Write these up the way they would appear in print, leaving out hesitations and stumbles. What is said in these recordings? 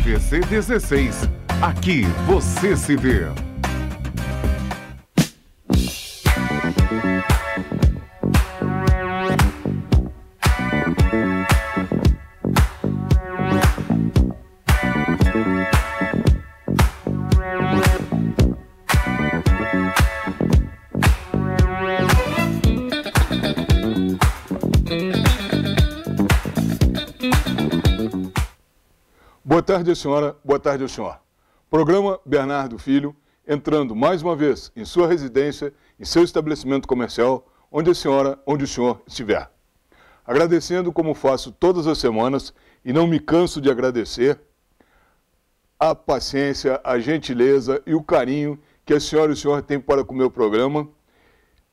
TVC 16. Aqui você se vê. Boa tarde, senhora. Boa tarde, ao senhor. Programa Bernardo Filho, entrando mais uma vez em sua residência, em seu estabelecimento comercial, onde a senhora, onde o senhor estiver. Agradecendo, como faço todas as semanas, e não me canso de agradecer, a paciência, a gentileza e o carinho que a senhora e o senhor têm para com o meu programa.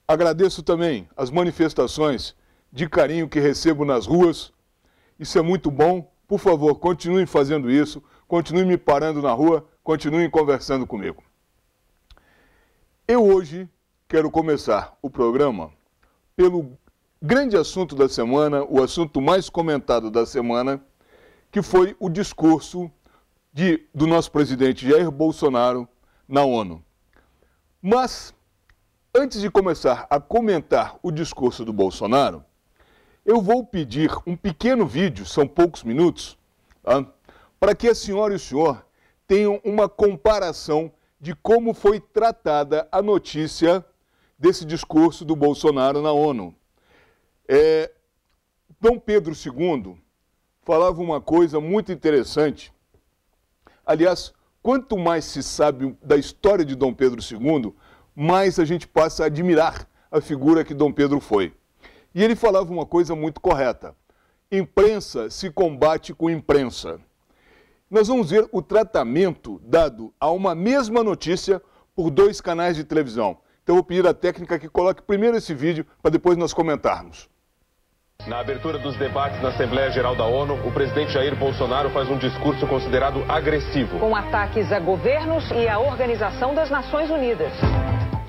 Agradeço também as manifestações de carinho que recebo nas ruas. Isso é muito bom. Por favor, continuem fazendo isso, continuem me parando na rua, continuem conversando comigo. Eu hoje quero começar o programa pelo grande assunto da semana, o assunto mais comentado da semana, que foi o discurso do nosso presidente Jair Bolsonaro na ONU. Mas, antes de começar a comentar o discurso do Bolsonaro, eu vou pedir um pequeno vídeo, são poucos minutos, tá? Para que a senhora e o senhor tenham uma comparação de como foi tratada a notícia desse discurso do Bolsonaro na ONU. Dom Pedro II falava uma coisa muito interessante. Aliás, quanto mais se sabe da história de Dom Pedro II, mais a gente passa a admirar a figura que Dom Pedro foi. E ele falava uma coisa muito correta. Imprensa se combate com imprensa. Nós vamos ver o tratamento dado a uma mesma notícia por dois canais de televisão. Então eu vou pedir à técnica que coloque primeiro esse vídeo para depois nós comentarmos. Na abertura dos debates na Assembleia Geral da ONU, o presidente Jair Bolsonaro faz um discurso considerado agressivo. Com ataques a governos e à Organização das Nações Unidas.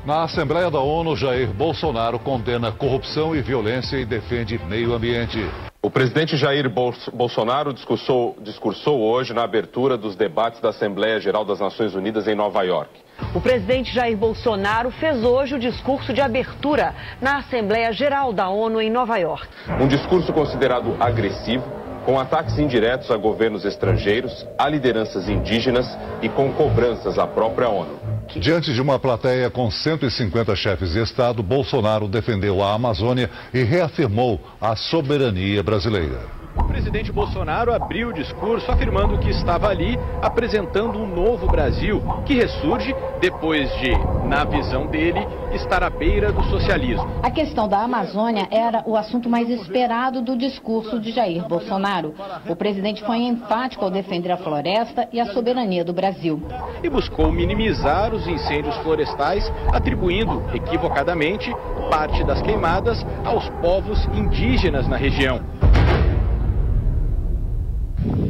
Na Assembleia da ONU, Jair Bolsonaro condena corrupção e violência e defende meio ambiente. O presidente Jair Bolsonaro discursou hoje na abertura dos debates da Assembleia Geral das Nações Unidas em Nova York. O presidente Jair Bolsonaro fez hoje o discurso de abertura na Assembleia Geral da ONU em Nova York. Um discurso considerado agressivo, com ataques indiretos a governos estrangeiros, a lideranças indígenas e com cobranças à própria ONU. Diante de uma plateia com 150 chefes de Estado, Bolsonaro defendeu a Amazônia e reafirmou a soberania brasileira. O presidente Bolsonaro abriu o discurso afirmando que estava ali apresentando um novo Brasil que ressurge depois de, na visão dele, estar à beira do socialismo. A questão da Amazônia era o assunto mais esperado do discurso de Jair Bolsonaro. O presidente foi enfático ao defender a floresta e a soberania do Brasil. E buscou minimizar os incêndios florestais, atribuindo, equivocadamente, parte das queimadas aos povos indígenas na região.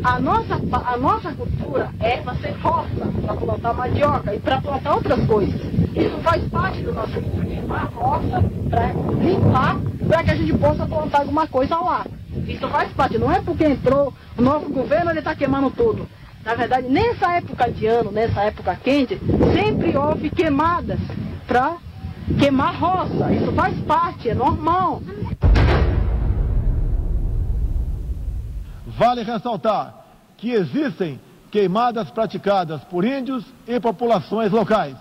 A nossa cultura é fazer roça para plantar mandioca e para plantar outras coisas. Isso faz parte do nosso cultura, queimar roça para limpar, para que a gente possa plantar alguma coisa lá. Isso faz parte, não é porque entrou o novo governo, ele está queimando tudo. Na verdade, nessa época de ano, nessa época quente, sempre houve queimadas para queimar roça. Isso faz parte, é normal. Vale ressaltar que existem queimadas praticadas por índios e populações locais,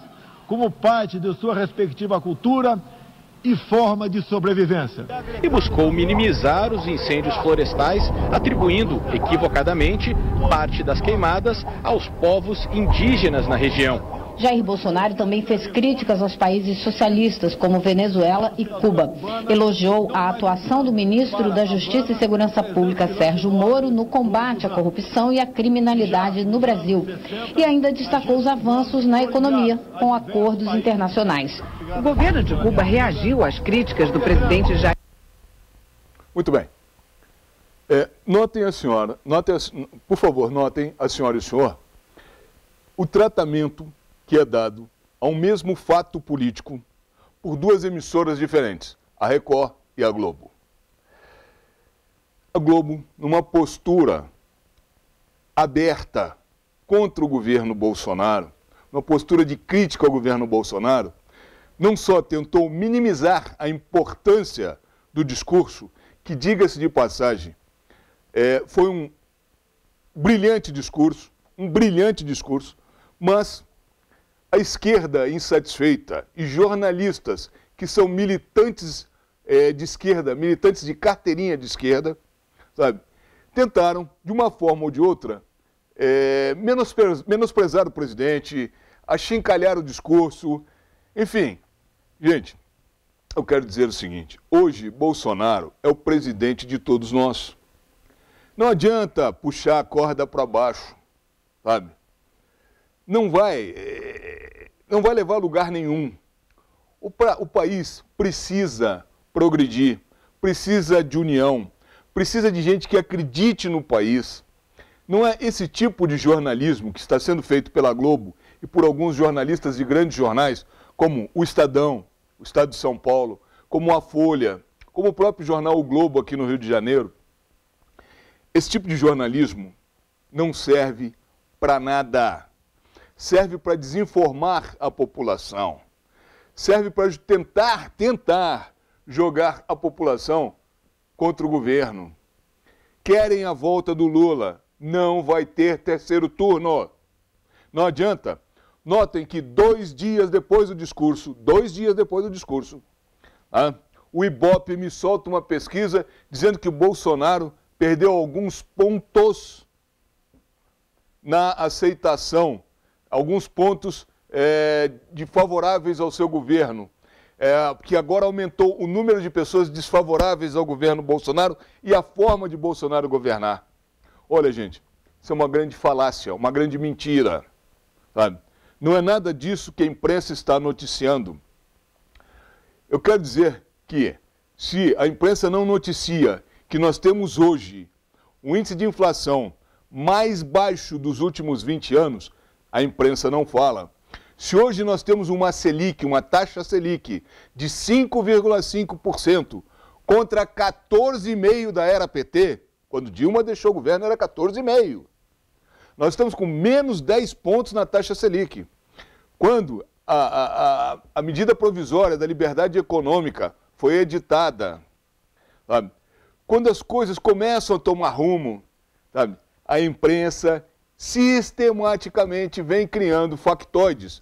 como parte de sua respectiva cultura e forma de sobrevivência. E buscou minimizar os incêndios florestais, atribuindo, equivocadamente, parte das queimadas aos povos indígenas na região. Jair Bolsonaro também fez críticas aos países socialistas, como Venezuela e Cuba. Elogiou a atuação do ministro da Justiça e Segurança Pública, Sérgio Moro, no combate à corrupção e à criminalidade no Brasil. E ainda destacou os avanços na economia, com acordos internacionais. O governo de Cuba reagiu às críticas do presidente Jair. Muito bem. Notem a senhora, por favor, notem a senhora e o senhor, o tratamento que é dado a um mesmo fato político por duas emissoras diferentes, a Record e a Globo. A Globo, numa postura aberta contra o governo Bolsonaro, uma postura de crítica ao governo Bolsonaro, não só tentou minimizar a importância do discurso, que, diga-se de passagem, foi um brilhante discurso, mas a esquerda insatisfeita e jornalistas que são militantes de esquerda, militantes de carteirinha de esquerda, sabe, tentaram, de uma forma ou de outra, menosprezar o presidente, achincalhar o discurso, enfim. Gente, eu quero dizer o seguinte, hoje Bolsonaro é o presidente de todos nós. Não adianta puxar a corda para baixo, sabe? Não vai levar a lugar nenhum. O país precisa progredir, precisa de união, precisa de gente que acredite no país. Não é esse tipo de jornalismo que está sendo feito pela Globo e por alguns jornalistas de grandes jornais, como o Estadão, o Estado de São Paulo, como a Folha, como o próprio jornal O Globo aqui no Rio de Janeiro. Esse tipo de jornalismo não serve para nada. Serve para desinformar a população. Serve para tentar jogar a população contra o governo. Querem a volta do Lula. Não vai ter terceiro turno. Não adianta. Notem que 2 dias depois do discurso, o Ibope me solta uma pesquisa dizendo que o Bolsonaro perdeu alguns pontos na aceitação, alguns pontos de favoráveis ao seu governo, que agora aumentou o número de pessoas desfavoráveis ao governo Bolsonaro e a forma de Bolsonaro governar. Olha, gente, isso é uma grande falácia, uma grande mentira, sabe? Não é nada disso que a imprensa está noticiando. Eu quero dizer que, se a imprensa não noticia que nós temos hoje um índice de inflação mais baixo dos últimos 20 anos, a imprensa não fala. Se hoje nós temos uma Selic, uma taxa Selic de 5,5% contra 14,5% da era PT, quando Dilma deixou o governo era 14,5%. Nós estamos com menos 10 pontos na taxa Selic. Quando a medida provisória da liberdade econômica foi editada, sabe? Quando as coisas começam a tomar rumo, sabe? A imprensa sistematicamente vem criando factoides.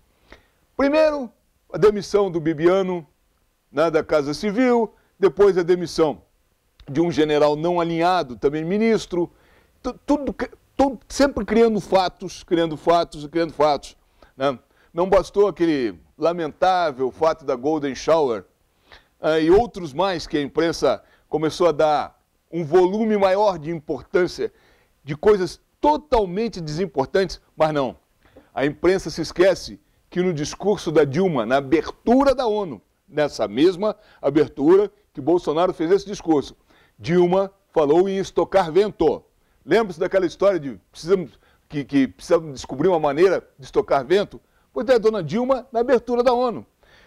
Primeiro, a demissão do Bibiano, né, da Casa Civil, depois a demissão de um general não alinhado, também ministro, tudo sempre criando fatos, né? Não bastou aquele lamentável fato da Golden Shower e outros mais que a imprensa começou a dar um volume maior de importância, de coisas totalmente desimportantes, mas não. A imprensa se esquece que no discurso da Dilma, na abertura da ONU, nessa mesma abertura que Bolsonaro fez esse discurso, Dilma falou em estocar vento. Lembra-se daquela história de precisamos descobrir uma maneira de estocar vento? Pois é, a dona Dilma, na abertura da ONU.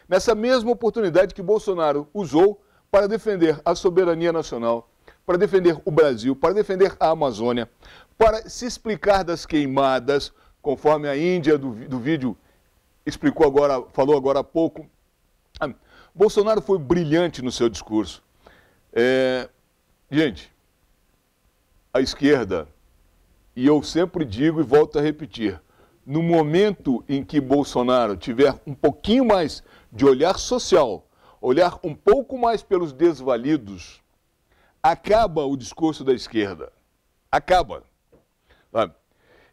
Nessa mesma oportunidade que Bolsonaro usou para defender a soberania nacional, para defender o Brasil, para defender a Amazônia, para se explicar das queimadas, conforme a Índia do vídeo falou agora há pouco. Bolsonaro foi brilhante no seu discurso. Gente, a esquerda, e eu sempre digo e volto a repetir, no momento em que Bolsonaro tiver um pouquinho mais de olhar social, olhar um pouco mais pelos desvalidos, acaba o discurso da esquerda. Acaba. Sabe?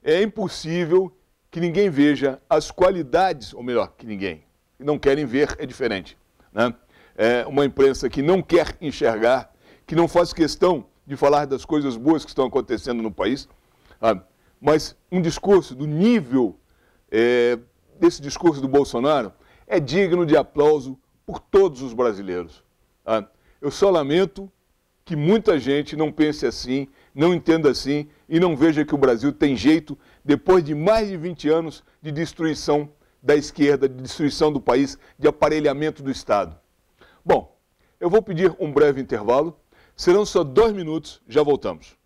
É impossível que ninguém veja as qualidades, ou melhor, que ninguém. Não querem ver, é diferente. Né? É uma imprensa que não quer enxergar, que não faz questão de falar das coisas boas que estão acontecendo no país, sabe? Mas um discurso do nível desse discurso do Bolsonaro é digno de aplauso por todos os brasileiros. Sabe? Eu só lamento que muita gente não pense assim, não entenda assim e não veja que o Brasil tem jeito, depois de mais de 20 anos de destruição da esquerda, de destruição do país, de aparelhamento do Estado. Bom, eu vou pedir um breve intervalo, serão só 2 minutos, já voltamos.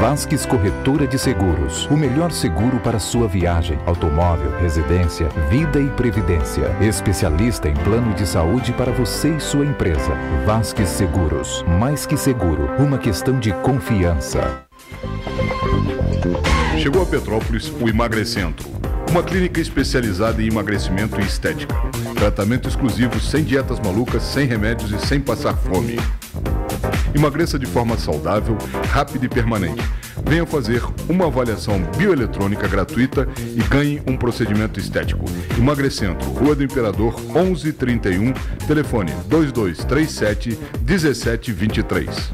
Vasques Corretora de Seguros. O melhor seguro para sua viagem, automóvel, residência, vida e previdência. Especialista em plano de saúde para você e sua empresa. Vasques Seguros. Mais que seguro, uma questão de confiança. Chegou a Petrópolis o Emagrecentro, uma clínica especializada em emagrecimento e estética. Tratamento exclusivo, sem dietas malucas, sem remédios e sem passar fome. Emagreça de forma saudável, rápida e permanente. Venha fazer uma avaliação bioeletrônica gratuita e ganhe um procedimento estético. Emagrecentro, Rua do Imperador, 1131, telefone 2237-1723.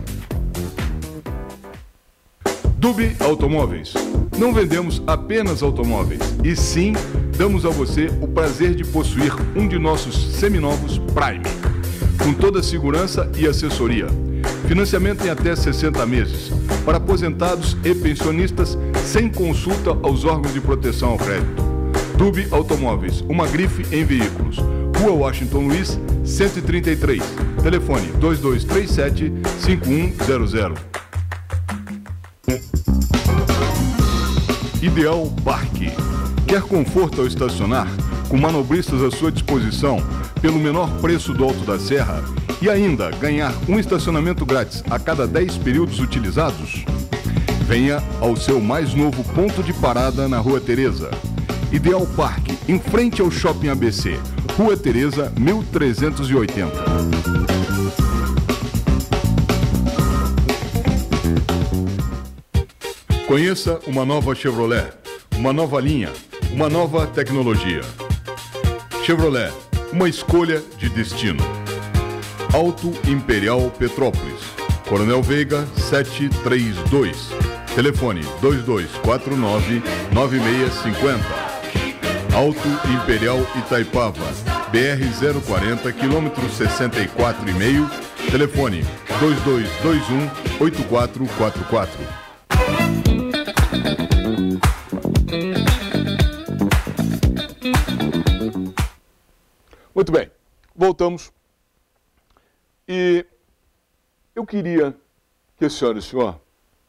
Dube Automóveis. Não vendemos apenas automóveis, e sim damos a você o prazer de possuir um de nossos seminovos Prime, com toda a segurança e assessoria. Financiamento em até 60 meses, para aposentados e pensionistas, sem consulta aos órgãos de proteção ao crédito. Dube Automóveis, uma grife em veículos. Rua Washington Luiz, 133. Telefone 2237-5100. Ideal Parque. Quer conforto ao estacionar? Com manobristas à sua disposição, pelo menor preço do Alto da Serra? E ainda ganhar um estacionamento grátis a cada 10 períodos utilizados? Venha ao seu mais novo ponto de parada na Rua Teresa. Ideal Parque, em frente ao Shopping ABC. Rua Teresa, 1380. Conheça uma nova Chevrolet, uma nova linha, uma nova tecnologia. Chevrolet, uma escolha de destino. Auto Imperial Petrópolis, Coronel Veiga 732, telefone 2249-9650. Auto Imperial Itaipava, BR 040, quilômetro 64,5, telefone 2221-8444. Muito bem, voltamos. E eu queria que a senhora e o senhor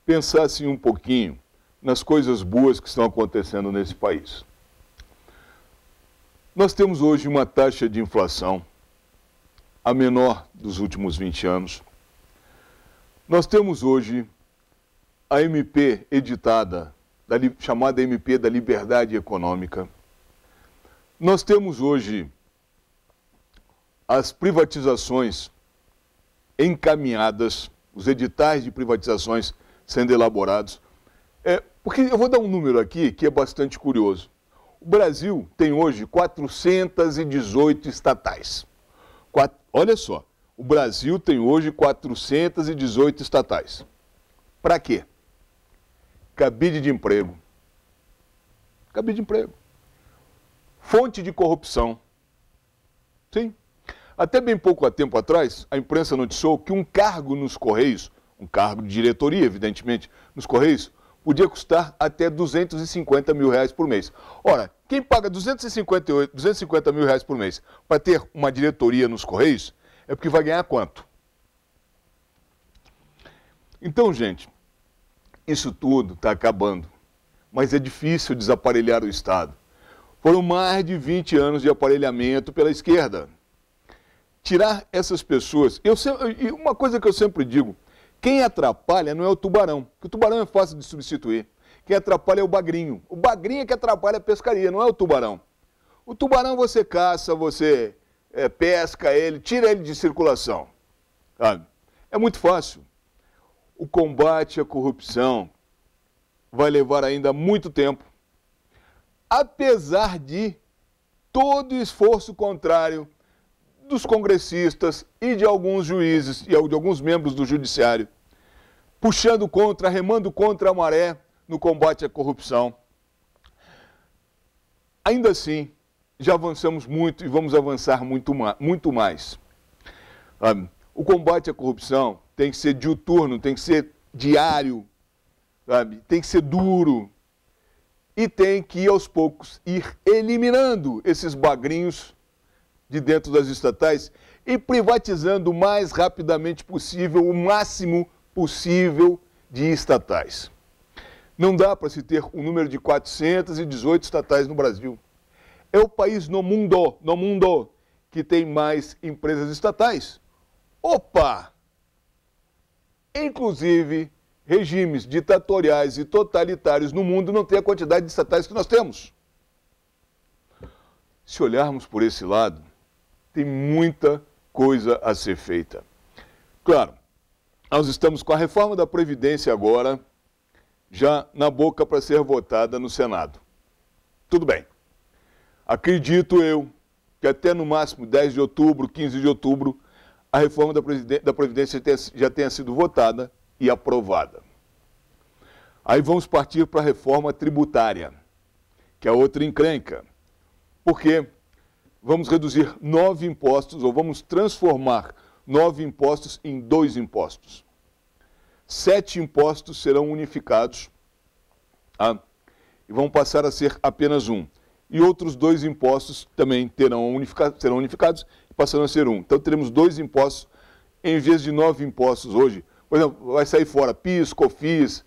pensassem um pouquinho nas coisas boas que estão acontecendo nesse país. Nós temos hoje uma taxa de inflação, a menor dos últimos 20 anos. Nós temos hoje a MP editada, chamada MP da Liberdade Econômica. Nós temos hoje as privatizações encaminhadas, os editais de privatizações sendo elaborados. Porque eu vou dar um número aqui que é bastante curioso. O Brasil tem hoje 418 estatais. Olha só, o Brasil tem hoje 418 estatais. Para quê? Cabide de emprego. Cabide de emprego. Fonte de corrupção. Sim. Até bem pouco tempo atrás, a imprensa noticiou que um cargo nos Correios, um cargo de diretoria, evidentemente, nos Correios, podia custar até R$250 mil por mês. Ora, quem paga R$250 mil por mês para ter uma diretoria nos Correios, é porque vai ganhar quanto? Então, gente, isso tudo está acabando, mas é difícil desaparelhar o Estado. Foram mais de 20 anos de aparelhamento pela esquerda. Tirar essas pessoas... E uma coisa que eu sempre digo, quem atrapalha não é o tubarão, porque o tubarão é fácil de substituir. Quem atrapalha é o bagrinho. O bagrinho é que atrapalha a pescaria, não é o tubarão. O tubarão você caça, você pesca ele, tira ele de circulação. Sabe? É muito fácil. O combate à corrupção vai levar ainda muito tempo, apesar de todo o esforço contrário dos congressistas e de alguns juízes e de alguns membros do judiciário, puxando contra, remando contra a maré no combate à corrupção. Ainda assim, já avançamos muito e vamos avançar muito mais. O combate à corrupção tem que ser diuturno, tem que ser diário, tem que ser duro e tem que ir aos poucos ir eliminando esses bagrinhos de dentro das estatais e privatizando o mais rapidamente possível, o máximo possível de estatais. Não dá para se ter um número de 418 estatais no Brasil. É o país no mundo que tem mais empresas estatais. Opa! Inclusive, regimes ditatoriais e totalitários no mundo não têm a quantidade de estatais que nós temos. Se olharmos por esse lado, tem muita coisa a ser feita. Claro, nós estamos com a reforma da Previdência agora, já na boca para ser votada no Senado. Tudo bem. Acredito eu que até no máximo 10 de outubro, 15 de outubro, a reforma da Previdência já tenha sido votada e aprovada. Aí vamos partir para a reforma tributária, que é outra encrenca. Porque vamos reduzir 9 impostos, ou vamos transformar 9 impostos em 2 impostos. 7 impostos serão unificados, e vão passar a ser apenas um. E outros 2 impostos também serão unificados e passarão a ser um. Então teremos 2 impostos em vez de 9 impostos hoje. Por exemplo, vai sair fora PIS, COFINS,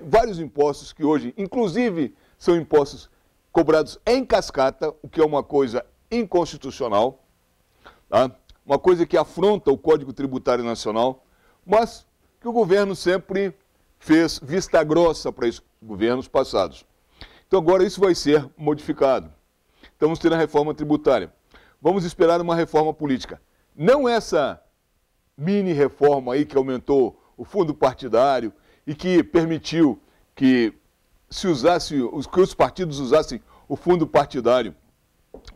vários impostos que hoje, inclusive, são impostos cobrados em cascata, o que é uma coisa inconstitucional, tá? Uma coisa que afronta o Código Tributário Nacional, mas que o governo sempre fez vista grossa para isso, governos passados. Então agora isso vai ser modificado. Então vamos ter a reforma tributária. Vamos esperar uma reforma política. Não essa mini reforma aí que aumentou o fundo partidário e que permitiu que os partidos usassem o fundo partidário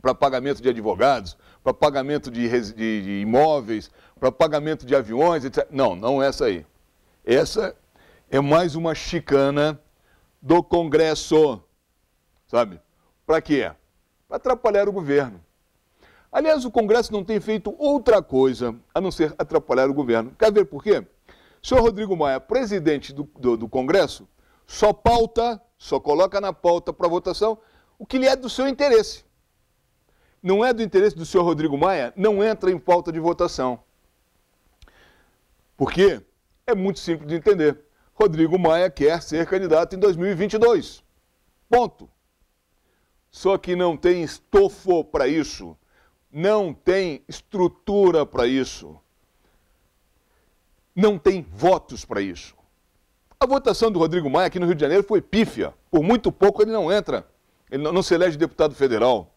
para pagamento de advogados, para pagamento de imóveis, para pagamento de aviões, etc. Não, não essa aí. Essa é mais uma chicana do Congresso, sabe? Para quê? Para atrapalhar o governo. Aliás, o Congresso não tem feito outra coisa a não ser atrapalhar o governo. Quer ver por quê? O senhor Rodrigo Maia, presidente do Congresso, só coloca na pauta para votação o que lhe é do seu interesse. Não é do interesse do senhor Rodrigo Maia, não entra em pauta de votação. Por quê? É muito simples de entender. Rodrigo Maia quer ser candidato em 2022. Ponto. Só que não tem estofo para isso. Não tem estrutura para isso. Não tem votos para isso. A votação do Rodrigo Maia aqui no Rio de Janeiro foi pífia. Por muito pouco ele não entra. Ele não se elege deputado federal.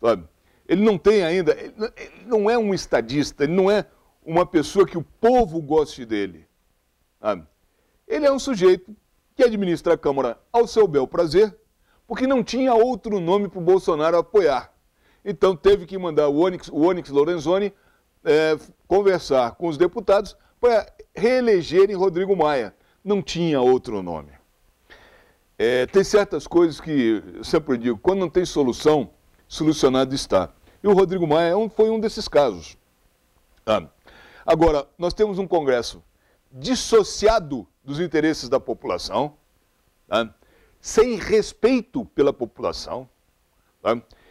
Sabe? Ele não tem ainda... Ele não é um estadista. Ele não é uma pessoa que o povo goste dele. Sabe? Ele é um sujeito que administra a Câmara ao seu bel prazer, porque não tinha outro nome para o Bolsonaro apoiar. Então teve que mandar o Onyx Lorenzoni conversar com os deputados para reelegerem Rodrigo Maia. Não tinha outro nome. Tem certas coisas que eu sempre digo, quando não tem solução, solucionado está. E o Rodrigo Maia foi um desses casos. Agora, nós temos um Congresso dissociado dos interesses da população, sem respeito pela população,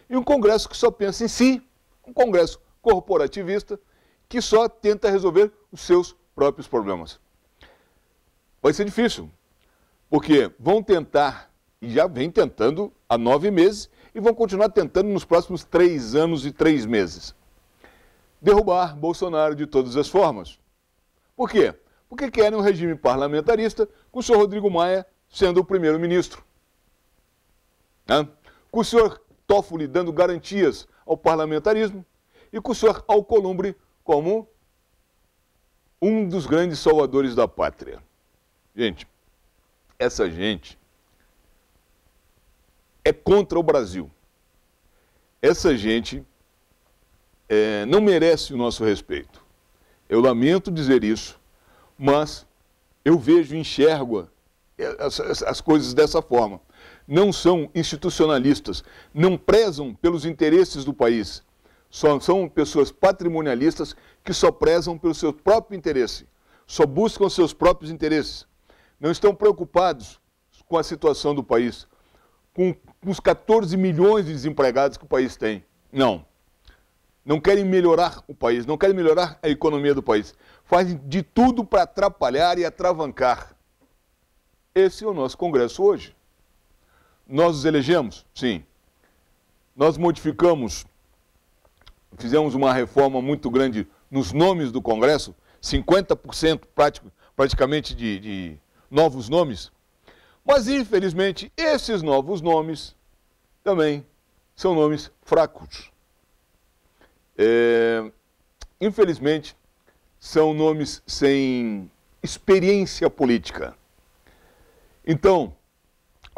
e um Congresso que só pensa em si, um Congresso corporativista, que só tenta resolver os seus próprios problemas. Vai ser difícil, porque vão tentar, e já vem tentando há 9 meses, e vão continuar tentando nos próximos 3 anos e 3 meses, derrubar Bolsonaro de todas as formas. Por quê? Porque querem um regime parlamentarista com o senhor Rodrigo Maia sendo o primeiro-ministro. Com o senhor Toffoli dando garantias ao parlamentarismo e com o senhor Alcolumbre como um dos grandes salvadores da pátria. Gente, essa gente é contra o Brasil. Essa gente não merece o nosso respeito. Eu lamento dizer isso, mas eu vejo e enxergo as coisas dessa forma. Não são institucionalistas, não prezam pelos interesses do país. São pessoas patrimonialistas que só prezam pelo seu próprio interesse, só buscam seus próprios interesses. Não estão preocupados com a situação do país, com os 14 milhões de desempregados que o país tem. Não. Não querem melhorar o país, não querem melhorar a economia do país. Fazem de tudo para atrapalhar e atravancar. Esse é o nosso Congresso hoje. Nós os elegemos? Sim. Nós modificamos, fizemos uma reforma muito grande nos nomes do Congresso, 50% praticamente de novos nomes. Mas, infelizmente, esses novos nomes também são nomes fracos. Infelizmente, são nomes sem experiência política. Então,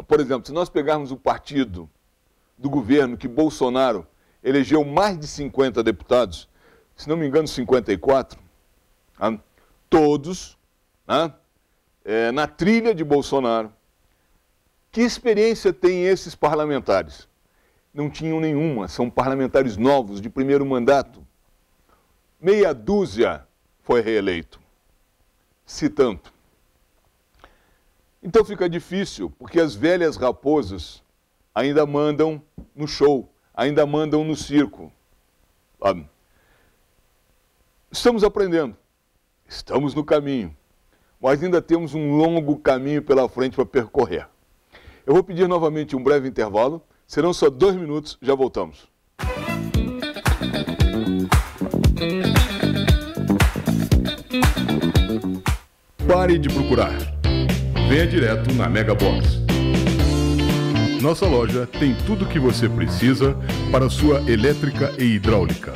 por exemplo, se nós pegarmos o partido do governo que Bolsonaro elegeu mais de 50 deputados, se não me engano 54, todos na trilha de Bolsonaro. Que experiência têm esses parlamentares? Não tinham nenhuma, são parlamentares novos, de primeiro mandato. Meia dúzia foi reeleito, se tanto. Então fica difícil, porque as velhas raposas ainda mandam no show, ainda mandam no circo. Estamos aprendendo, estamos no caminho, mas ainda temos um longo caminho pela frente para percorrer. Eu vou pedir novamente um breve intervalo, serão só 2 minutos, já voltamos. Pare de procurar. Venha direto na Megabox. Nossa loja tem tudo o que você precisa para sua elétrica e hidráulica.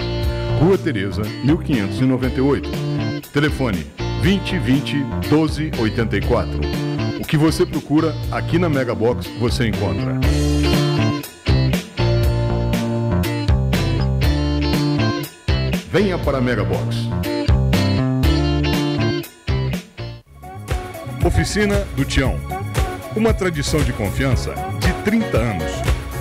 Rua Tereza, 1598. Telefone 2020 1284. O que você procura aqui na Megabox você encontra. Venha para a Megabox. Oficina do Tião. Uma tradição de confiança de 30 anos.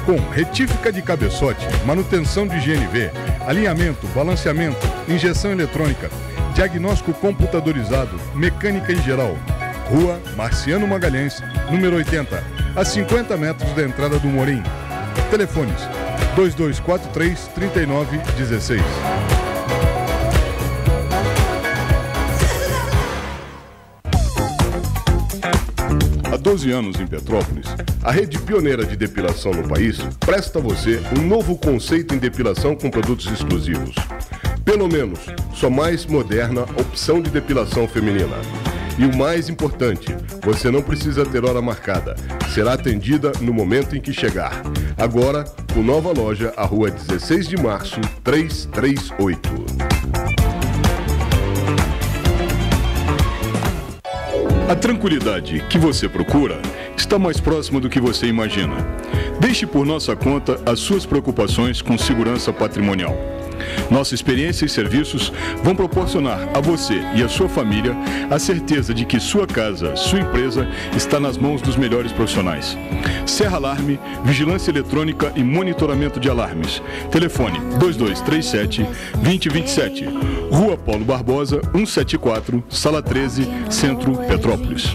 Com retífica de cabeçote, manutenção de GNV, alinhamento, balanceamento, injeção eletrônica, diagnóstico computadorizado, mecânica em geral. Rua Marciano Magalhães, número 80, a 50 metros da entrada do Morim. Telefones 2243-3916. Há 12 anos em Petrópolis, a rede pioneira de depilação no país presta a você um novo conceito em depilação com produtos exclusivos. Pelo menos, sua mais moderna opção de depilação feminina. E o mais importante, você não precisa ter hora marcada. Será atendida no momento em que chegar. Agora, com nova loja, à rua 16 de março, 338. A tranquilidade que você procura está mais próxima do que você imagina. Deixe por nossa conta as suas preocupações com segurança patrimonial. Nossa experiência e serviços vão proporcionar a você e a sua família a certeza de que sua casa, sua empresa está nas mãos dos melhores profissionais. Serra Alarme, vigilância eletrônica e monitoramento de alarmes. Telefone 2237-2027. Rua Paulo Barbosa, 174, Sala 13, Centro, Petrópolis.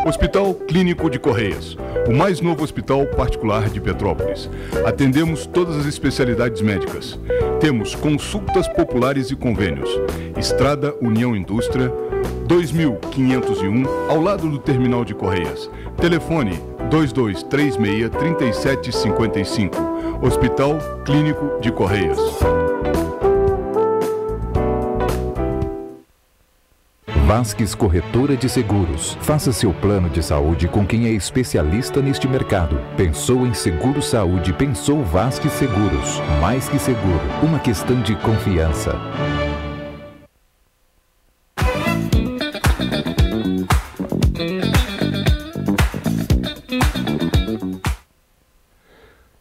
Hospital Clínico de Correias, o mais novo hospital particular de Petrópolis. Atendemos todas as especialidades médicas. Temos consultas populares e convênios. Estrada União Indústria, 2501, ao lado do Terminal de Correias. Telefone 2236-3755. Hospital Clínico de Correias. Vasques Corretora de Seguros. Faça seu plano de saúde com quem é especialista neste mercado. Pensou em seguro saúde, pensou Vasques Seguros. Mais que seguro, uma questão de confiança.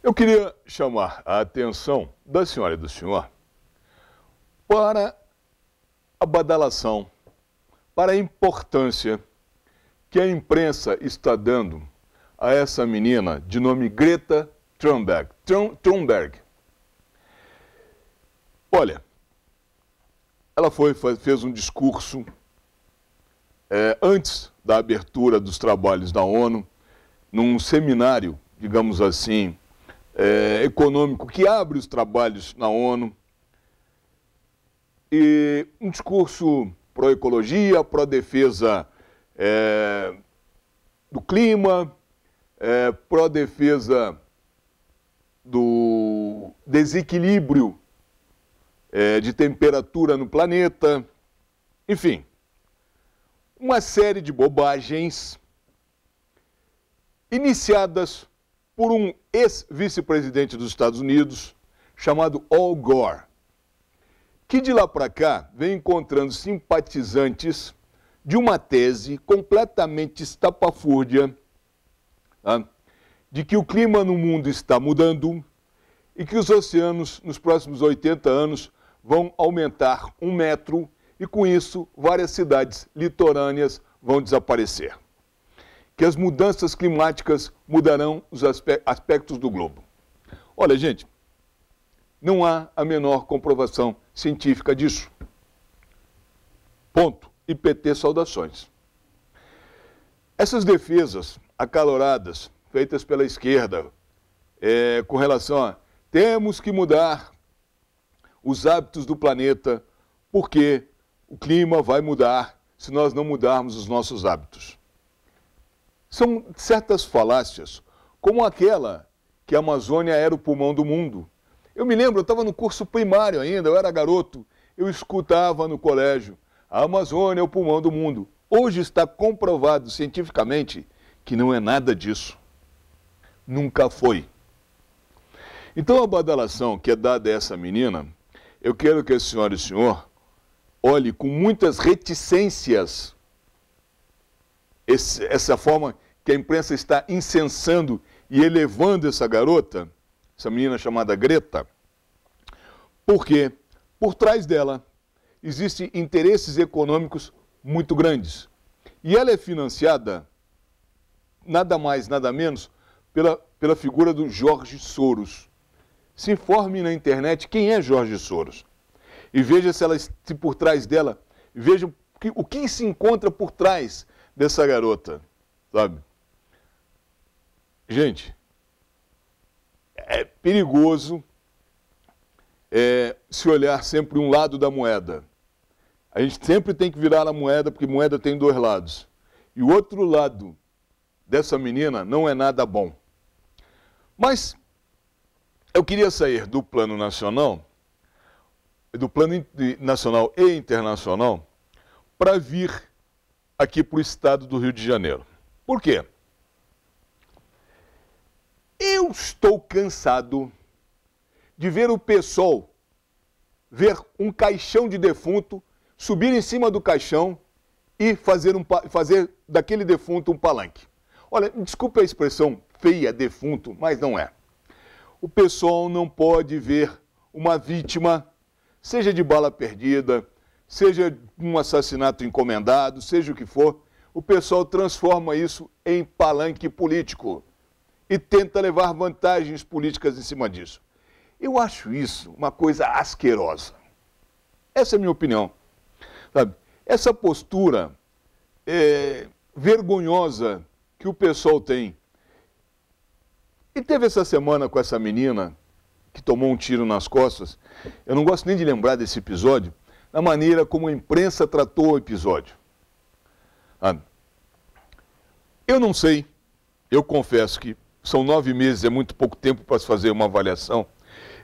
Eu queria chamar a atenção da senhora e do senhor para a badalação, para a importância que a imprensa está dando a essa menina de nome Greta Thunberg. Olha, ela fez um discurso antes da abertura dos trabalhos da ONU, num seminário, digamos assim, econômico que abre os trabalhos na ONU. e um discurso pró-ecologia, pró-defesa do clima, pró-defesa do desequilíbrio de temperatura no planeta, enfim, uma série de bobagens iniciadas por um ex-vice-presidente dos Estados Unidos chamado Al Gore, que de lá para cá vem encontrando simpatizantes de uma tese completamente estapafúrdia, tá? De que o clima no mundo está mudando e que os oceanos nos próximos 80 anos vão aumentar 1 metro e com isso várias cidades litorâneas vão desaparecer. Que as mudanças climáticas mudarão os aspectos do globo. Olha, gente, não há a menor comprovação científica disso. Ponto. IPT, saudações. Essas defesas acaloradas, feitas pela esquerda, com relação a temos que mudar os hábitos do planeta porque o clima vai mudar se nós não mudarmos os nossos hábitos. São certas falácias, como aquela que a Amazônia era o pulmão do mundo. Eu me lembro, eu estava no curso primário ainda, eu era garoto, eu escutava no colégio, a Amazônia é o pulmão do mundo. Hoje está comprovado cientificamente que não é nada disso. Nunca foi. Então a badalação que é dada a essa menina, eu quero que a senhora e o senhor olhe com muitas reticências essa forma que a imprensa está incensando e elevando essa garota, essa menina chamada Greta, porque por trás dela existem interesses econômicos muito grandes. E ela é financiada, nada mais, nada menos, pela figura do Jorge Soros. Se informe na internet quem é Jorge Soros. E veja se por trás dela, veja o que se encontra por trás dessa garota, sabe? Gente, é perigoso se olhar sempre um lado da moeda. A gente sempre tem que virar a moeda, porque moeda tem 2 lados. E o outro lado dessa menina não é nada bom. Mas eu queria sair do plano nacional e internacional, para vir aqui para o estado do Rio de Janeiro. Por quê? Eu estou cansado de ver o PSOL ver um caixão de defunto, subir em cima do caixão e fazer daquele defunto um palanque. Olha, desculpe a expressão feia, defunto, mas não é. O PSOL não pode ver uma vítima, seja de bala perdida, seja um assassinato encomendado, seja o que for, o PSOL transforma isso em palanque político e tenta levar vantagens políticas em cima disso. Eu acho isso uma coisa asquerosa. Essa é a minha opinião. Sabe? Essa postura vergonhosa que o PSOL tem. E teve essa semana com essa menina que tomou um tiro nas costas. Eu não gosto nem de lembrar desse episódio, da maneira como a imprensa tratou o episódio. Eu não sei, eu confesso que são 9 meses, é muito pouco tempo para se fazer uma avaliação.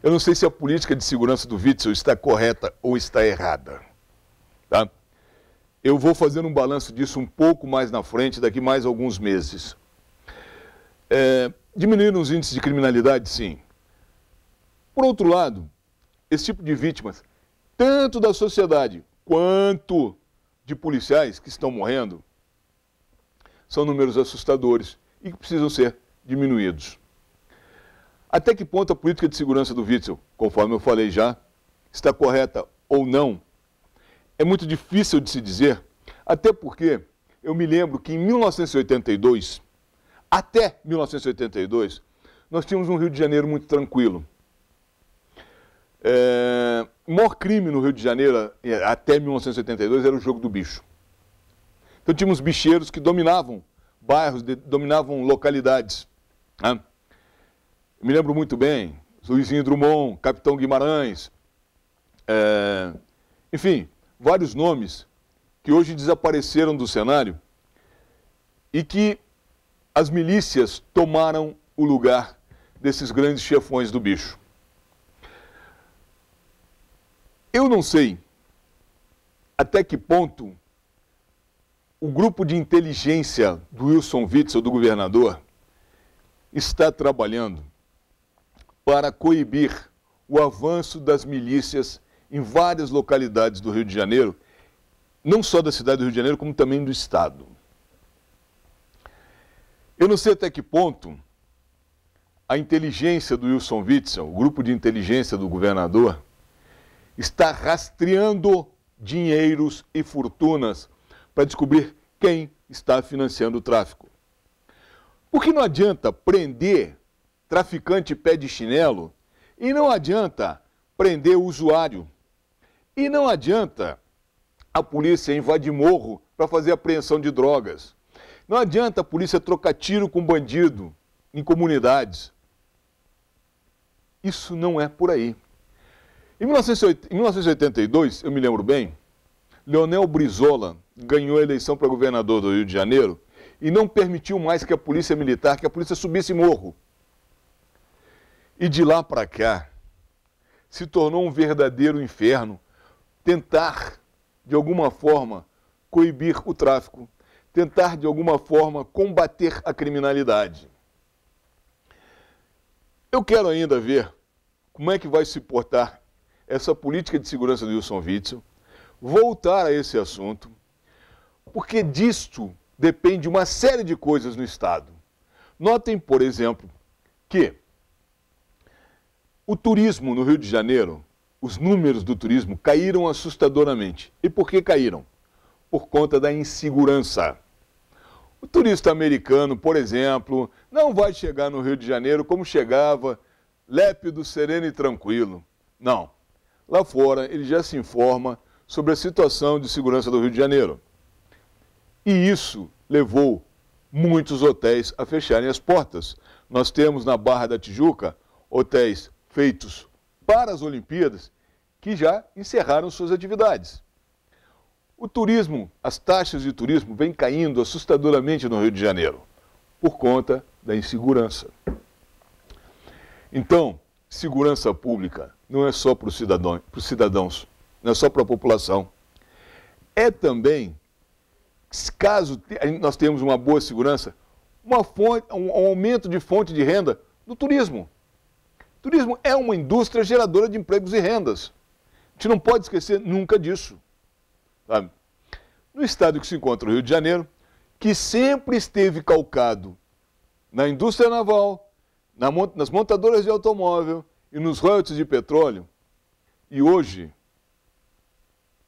Eu não sei se a política de segurança do Witzel está correta ou está errada. Tá? Eu vou fazer um balanço disso um pouco mais na frente, daqui mais alguns meses. Diminuir os índices de criminalidade, sim. Por outro lado, esse tipo de vítimas, tanto da sociedade quanto de policiais que estão morrendo, são números assustadores e que precisam ser diminuídos. Até que ponto a política de segurança do Witzel, conforme eu falei já, está correta ou não, é muito difícil de se dizer, até porque eu me lembro que em 1982, até 1982, nós tínhamos um Rio de Janeiro muito tranquilo. O maior crime no Rio de Janeiro, até 1982, era o jogo do bicho. Então tínhamos bicheiros que dominavam bairros, dominavam localidades. Né? Me lembro muito bem, Luizinho Drummond, Capitão Guimarães, Enfim, vários nomes que hoje desapareceram do cenário e que as milícias tomaram o lugar desses grandes chefões do bicho. Eu não sei até que ponto o grupo de inteligência do Wilson Witzel, do governador, está trabalhando para coibir o avanço das milícias em várias localidades do Rio de Janeiro, não só da cidade do Rio de Janeiro, como também do estado. Eu não sei até que ponto a inteligência do Wilson Witzel, o grupo de inteligência do governador, está rastreando dinheiros e fortunas para descobrir quem está financiando o tráfico. Porque não adianta prender traficante pé de chinelo e não adianta prender o usuário. E não adianta a polícia invadir morro para fazer apreensão de drogas. Não adianta a polícia trocar tiro com bandido em comunidades. Isso não é por aí. Em 1982, eu me lembro bem, Leonel Brizola ganhou a eleição para governador do Rio de Janeiro e não permitiu mais que a polícia militar, que a polícia subisse morro. E de lá para cá, se tornou um verdadeiro inferno tentar, de alguma forma, coibir o tráfico, tentar, de alguma forma, combater a criminalidade. Eu quero ainda ver como é que vai se portar essa política de segurança do Wilson Witzel, voltar a esse assunto, porque disto depende uma série de coisas no Estado. Notem, por exemplo, que o turismo no Rio de Janeiro, os números do turismo caíram assustadoramente. E por que caíram? Por conta da insegurança. O turista americano, por exemplo, não vai chegar no Rio de Janeiro como chegava, lépido, sereno e tranquilo. Não. Lá fora, ele já se informa sobre a situação de segurança do Rio de Janeiro. E isso levou muitos hotéis a fecharem as portas. Nós temos na Barra da Tijuca hotéis feitos para as Olimpíadas que já encerraram suas atividades. O turismo, as taxas de turismo vêm caindo assustadoramente no Rio de Janeiro por conta da insegurança. Então, segurança pública não é só para os cidadãos, não é só para a população. É também, caso nós tenhamos uma boa segurança, um aumento de fonte de renda do turismo. O turismo é uma indústria geradora de empregos e rendas. A gente não pode esquecer nunca disso. Sabe? No estado que se encontra o Rio de Janeiro, que sempre esteve calcado na indústria naval, nas montadoras de automóvel e nos royalties de petróleo, e hoje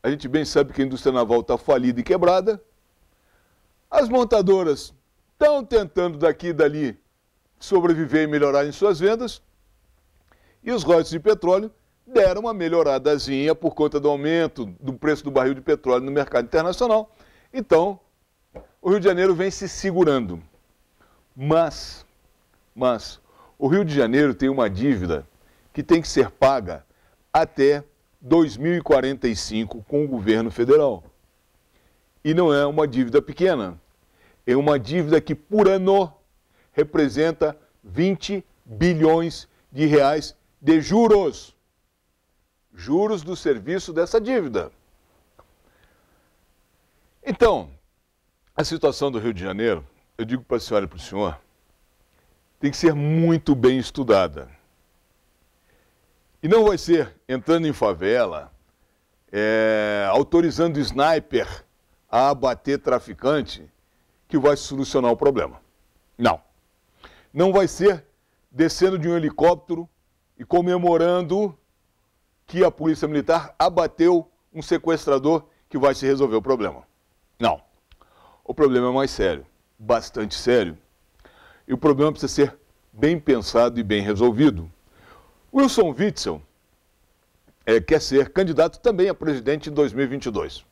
a gente bem sabe que a indústria naval está falida e quebrada, as montadoras estão tentando daqui e dali sobreviver e melhorar em suas vendas, e os royalties de petróleo deram uma melhoradazinha por conta do aumento do preço do barril de petróleo no mercado internacional. Então, o Rio de Janeiro vem se segurando. Mas o Rio de Janeiro tem uma dívida que tem que ser paga até 2045 com o governo federal. E não é uma dívida pequena. É uma dívida que, por ano, representa 20 bilhões de reais de juros. Juros do serviço dessa dívida. Então, a situação do Rio de Janeiro, eu digo para a senhora e para o senhor, tem que ser muito bem estudada. E não vai ser entrando em favela, autorizando sniper a abater traficante, que vai solucionar o problema. Não. Não vai ser descendo de um helicóptero e comemorando que a polícia militar abateu um sequestrador que vai se resolver o problema. Não. O problema é mais sério, bastante sério. E o problema precisa ser bem pensado e bem resolvido. Wilson Witzel quer ser candidato também a presidente em 2022.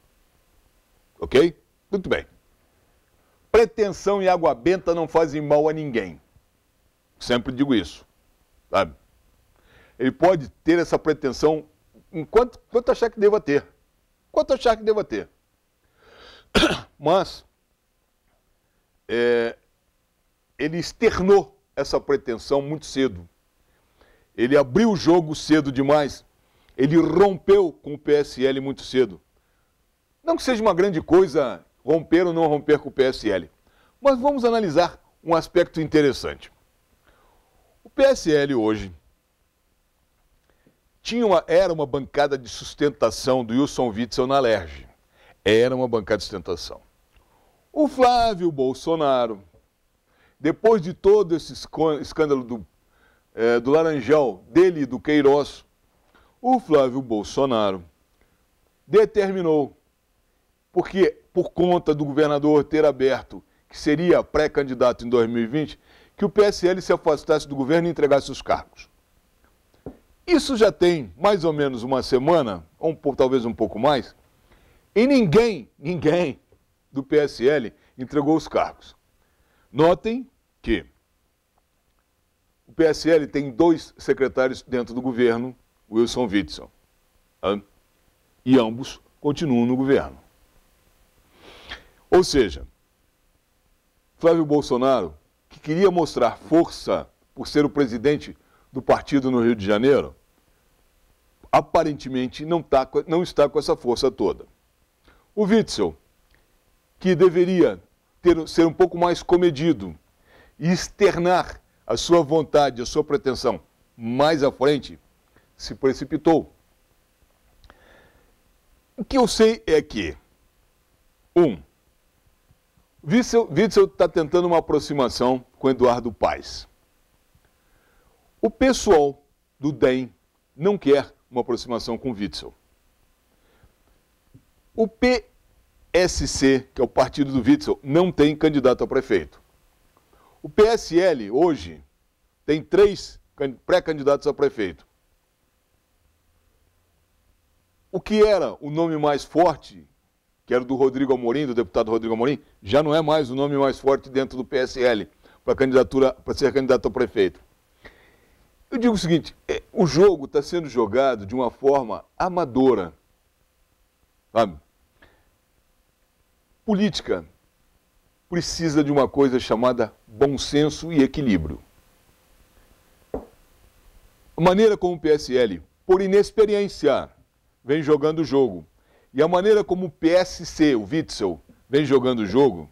Ok? Muito bem. Pretensão e água benta não fazem mal a ninguém. Sempre digo isso. Sabe? Ele pode ter essa pretensão enquanto achar que deva ter. quanto achar que deva ter. Mas ele externou essa pretensão muito cedo. Ele abriu o jogo cedo demais. Ele rompeu com o PSL muito cedo. Não que seja uma grande coisa romper ou não romper com o PSL, mas vamos analisar um aspecto interessante. O PSL hoje era uma bancada de sustentação do Wilson Witzel na Alerj. Era uma bancada de sustentação. O Flávio Bolsonaro, depois de todo esse escândalo do Laranjal, dele e do Queiroz, o Flávio Bolsonaro determinou, porque por conta do governador ter aberto que seria pré-candidato em 2020, que o PSL se afastasse do governo e entregasse os cargos. Isso já tem mais ou menos uma semana, ou talvez um pouco mais, e ninguém do PSL entregou os cargos. Notem que o PSL tem 2 secretários dentro do governo, Wilson Witzel, e ambos continuam no governo. Ou seja, Flávio Bolsonaro, que queria mostrar força por ser o presidente do partido no Rio de Janeiro, aparentemente não está com essa força toda. O Witzel, que deveria ser um pouco mais comedido e externar a sua vontade, a sua pretensão mais à frente, se precipitou. O que eu sei é que, Witzel está tentando uma aproximação com Eduardo Paes. O pessoal do DEM não quer uma aproximação com Witzel. O PSC, que é o partido do Witzel, não tem candidato a prefeito. O PSL, hoje, tem 3 pré-candidatos a prefeito. O que era o nome mais forte, que era do Rodrigo Amorim, do deputado Rodrigo Amorim, já não é mais o nome mais forte dentro do PSL para ser candidato a prefeito. Eu digo o seguinte, o jogo está sendo jogado de uma forma amadora, sabe? Política precisa de uma coisa chamada bom senso e equilíbrio. A maneira como o PSL, por inexperiência, vem jogando o jogo, e a maneira como o PSC, o Witzel, vem jogando o jogo,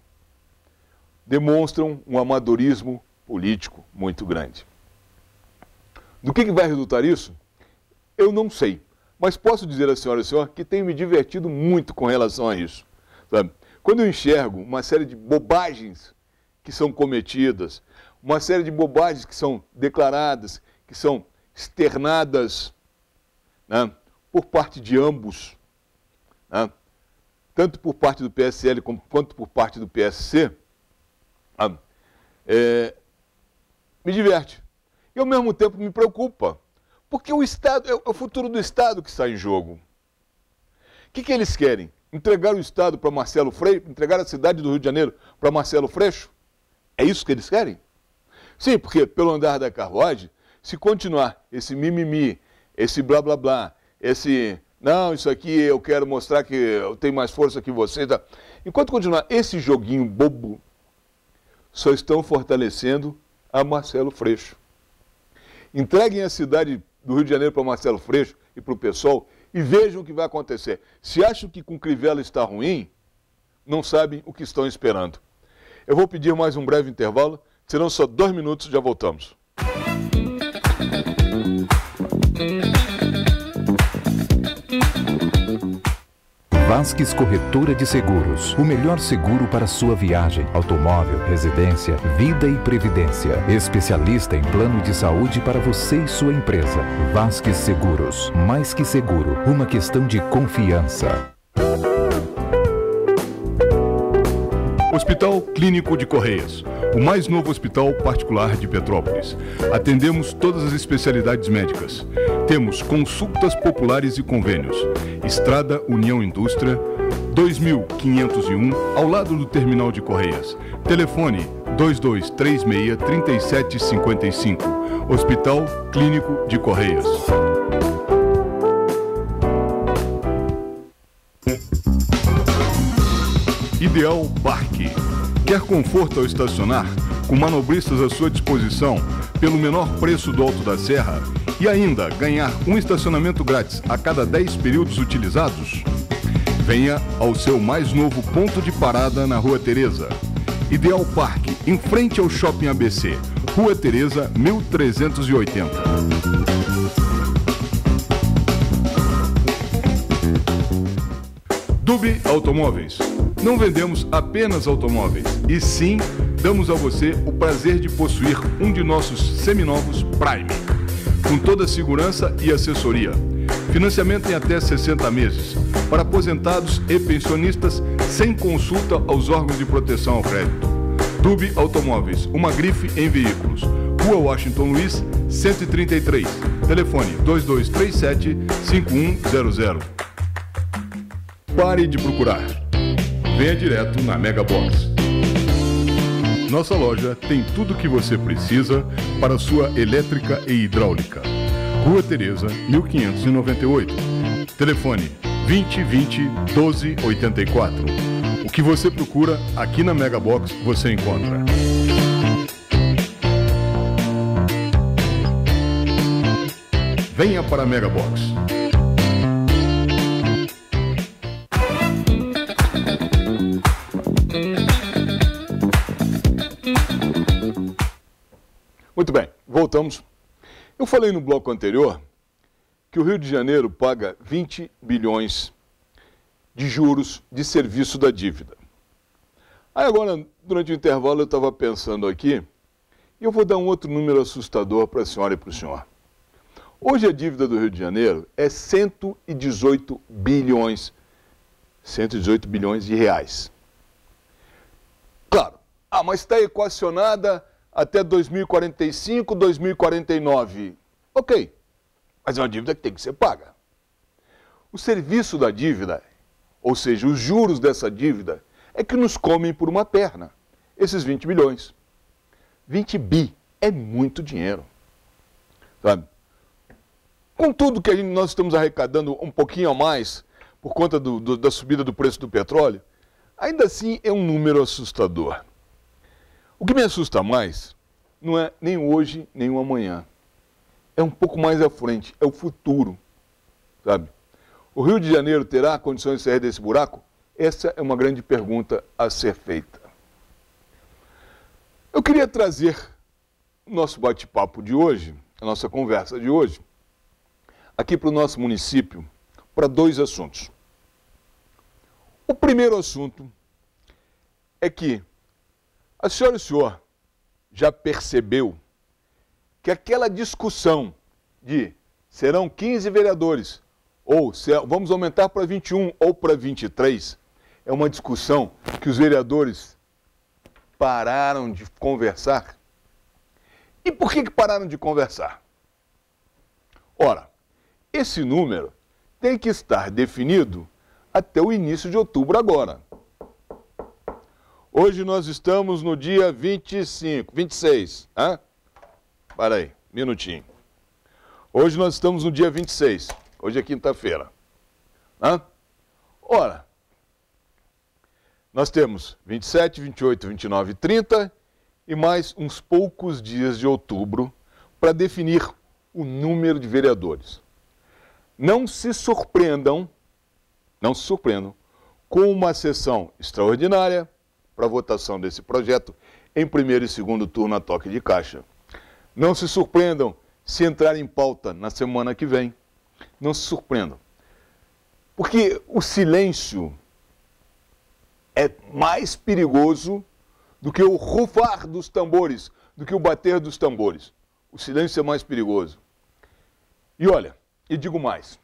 demonstram um amadorismo político muito grande. Do que vai resultar isso? Eu não sei. Mas posso dizer à senhora e ao senhor que tenho me divertido muito com relação a isso. Sabe? Quando eu enxergo uma série de bobagens que são cometidas, uma série de bobagens que são declaradas, que são externadas, né, por parte de ambos, né, tanto por parte do PSL quanto por parte do PSC, me diverte. E ao mesmo tempo me preocupa, porque o Estado, é o futuro do Estado que está em jogo. O que eles querem? Entregar o Estado para Marcelo Freixo? Entregar a cidade do Rio de Janeiro para Marcelo Freixo? É isso que eles querem? Sim, porque pelo andar da carruagem, se continuar esse mimimi, esse blá blá blá, esse não, isso aqui eu quero mostrar que eu tenho mais força que você, tá? Enquanto continuar esse joguinho bobo, só estão fortalecendo a Marcelo Freixo. Entreguem a cidade do Rio de Janeiro para Marcelo Freixo e para o PSOL e vejam o que vai acontecer. Se acham que com Crivella está ruim, não sabem o que estão esperando. Eu vou pedir mais um breve intervalo, serão só 2 minutos, já voltamos. Vasques Corretora de Seguros. O melhor seguro para sua viagem, automóvel, residência, vida e previdência. Especialista em plano de saúde para você e sua empresa. Vasques Seguros. Mais que seguro, uma questão de confiança. Hospital Clínico de Correias, o mais novo hospital particular de Petrópolis. Atendemos todas as especialidades médicas. Temos consultas populares e convênios. Estrada União Indústria, 2501, ao lado do Terminal de Correias. Telefone 2236-3755. Hospital Clínico de Correias. Ideal Parque. Quer conforto ao estacionar? Com manobristas à sua disposição, pelo menor preço do Alto da Serra? E ainda ganhar um estacionamento grátis a cada 10 períodos utilizados? Venha ao seu mais novo ponto de parada na Rua Teresa. Ideal Parque, em frente ao Shopping ABC. Rua Teresa, 1380. Dubi Automóveis. Não vendemos apenas automóveis, e sim damos a você o prazer de possuir um de nossos seminovos Prime, com toda a segurança e assessoria. Financiamento em até 60 meses, para aposentados e pensionistas, sem consulta aos órgãos de proteção ao crédito. Dubi Automóveis, uma grife em veículos. Rua Washington Luiz, 133. Telefone 2237-5100. Pare de procurar. Venha direto na Mega Box. Nossa loja tem tudo o que você precisa para sua elétrica e hidráulica. Rua Teresa, 1598. Telefone 2020-1284. O que você procura aqui na Mega Box você encontra. Venha para a Mega Box. Muito bem, voltamos. Eu falei no bloco anterior que o Rio de Janeiro paga 20 bilhões de juros de serviço da dívida. Aí agora, durante o intervalo, eu estava pensando aqui, e eu vou dar um outro número assustador para a senhora e para o senhor. Hoje a dívida do Rio de Janeiro é 118 bilhões de reais. Claro, mas está equacionada até 2045, 2049. Ok, mas é uma dívida que tem que ser paga. O serviço da dívida, ou seja, os juros dessa dívida, é que nos comem por uma perna. Esses 20 bilhões. 20 bi é muito dinheiro. Sabe? Com tudo que nós estamos arrecadando um pouquinho a mais, por conta da subida do preço do petróleo, ainda assim é um número assustador. O que me assusta mais não é nem hoje, nem o amanhã. É um pouco mais à frente, é o futuro, sabe? O Rio de Janeiro terá condições de sair desse buraco? Essa é uma grande pergunta a ser feita. Eu queria trazer o nosso bate-papo de hoje, a nossa conversa de hoje, aqui para o nosso município, para dois assuntos. O primeiro assunto é que a senhora e o senhor já percebeu que aquela discussão de serão 15 vereadores, ou vamos aumentar para 21 ou para 23, é uma discussão que os vereadores pararam de conversar? E por que pararam de conversar? Ora, esse número tem que estar definido até o início de outubro agora. Hoje nós estamos no dia 26. Para aí, minutinho. Hoje nós estamos no dia 26. Hoje é quinta-feira. Ora, nós temos 27, 28, 29 e 30 e mais uns poucos dias de outubro para definir o número de vereadores. Não se surpreendam com uma sessão extraordinária para a votação desse projeto em primeiro e segundo turno a toque de caixa. Não se surpreendam se entrar em pauta na semana que vem. Não se surpreendam. Porque o silêncio é mais perigoso do que o rufar dos tambores, do que o bater dos tambores. O silêncio é mais perigoso. E olha, e digo mais,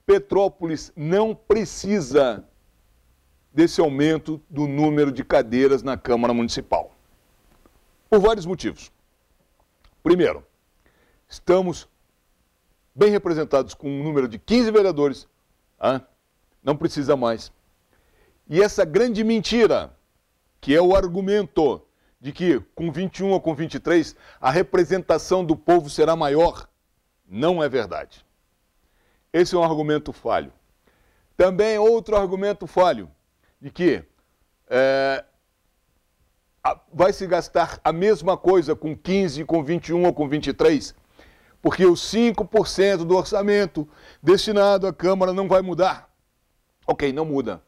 Petrópolis não precisa desse aumento do número de cadeiras na Câmara Municipal. Por vários motivos. Primeiro, estamos bem representados com um número de 15 vereadores. Não precisa mais. E essa grande mentira, que é o argumento de que com 21 ou com 23 a representação do povo será maior, não é verdade. Esse é um argumento falho. Também outro argumento falho, de que vai se gastar a mesma coisa com 15, com 21 ou com 23? Porque os 5% do orçamento destinado à Câmara não vai mudar. Ok, não muda.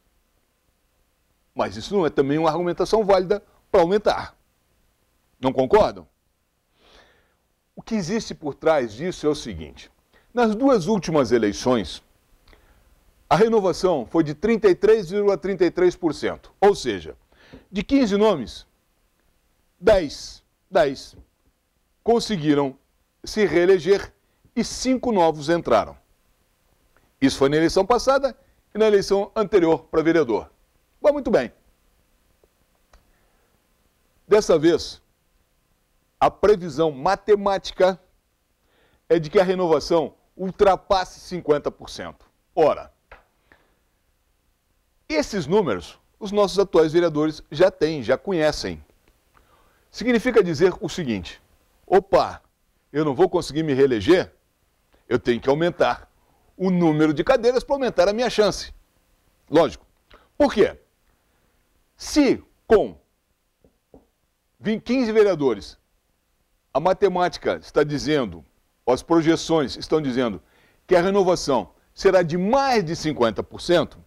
Mas isso não é também uma argumentação válida para aumentar. Não concordam? O que existe por trás disso é o seguinte. Nas duas últimas eleições, a renovação foi de 33,33%. Ou seja, de 15 nomes, 10 conseguiram se reeleger e 5 novos entraram. Isso foi na eleição passada e na eleição anterior para vereador. Vai muito bem. Dessa vez, a previsão matemática é de que a renovação ultrapasse 50%. Ora, esses números, os nossos atuais vereadores já têm, já conhecem. Significa dizer o seguinte: opa, eu não vou conseguir me reeleger, eu tenho que aumentar o número de cadeiras para aumentar a minha chance. Lógico. Por quê? Se com 15 vereadores a matemática está dizendo, as projeções estão dizendo que a renovação será de mais de 50%,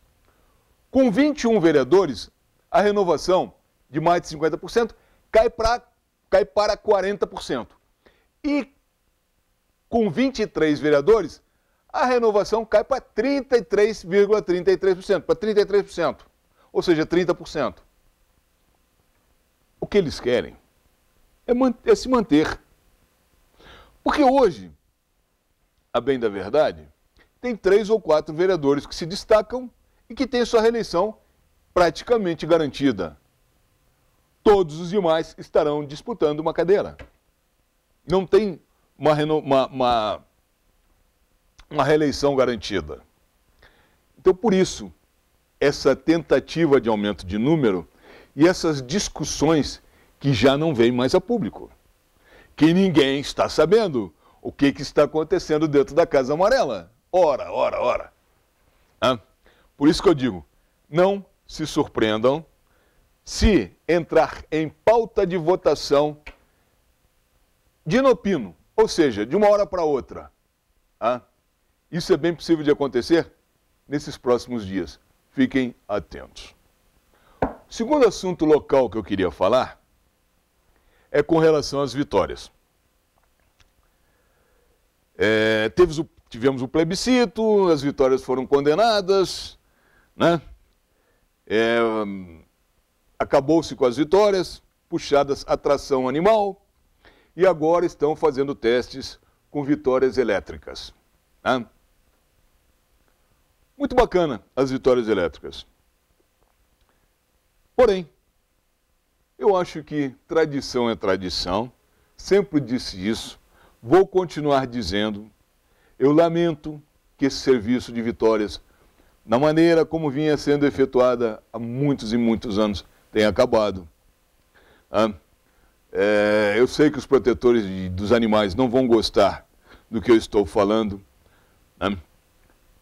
com 21 vereadores, a renovação de mais de 50% cai para 40%. E com 23 vereadores, a renovação cai para 33,33%, para 33%, ou seja, 30%. O que eles querem é se manter. Porque hoje, a bem da verdade, tem 3 ou 4 vereadores que se destacam e que têm sua reeleição praticamente garantida. Todos os demais estarão disputando uma cadeira. Não tem uma reeleição garantida. Então, por isso, essa tentativa de aumento de número e essas discussões que já não vêm mais a público. Que ninguém está sabendo o que está acontecendo dentro da Casa Amarela. Ora. Por isso que eu digo, não se surpreendam se entrar em pauta de votação de inopino, ou seja, de uma hora para outra. Isso é bem possível de acontecer nesses próximos dias. Fiquem atentos. O segundo assunto local que eu queria falar é com relação às vitórias. Tivemos o plebiscito, as vitórias foram condenadas, né? Acabou-se com as vitórias, puxadas a tração animal, e agora estão fazendo testes com vitórias elétricas. Né? Muito bacana as vitórias elétricas. Porém, eu acho que tradição é tradição, sempre disse isso, vou continuar dizendo, eu lamento que esse serviço de vitórias, na maneira como vinha sendo efetuada há muitos e muitos anos, tenha acabado. Eu sei que os protetores dos animais não vão gostar do que eu estou falando.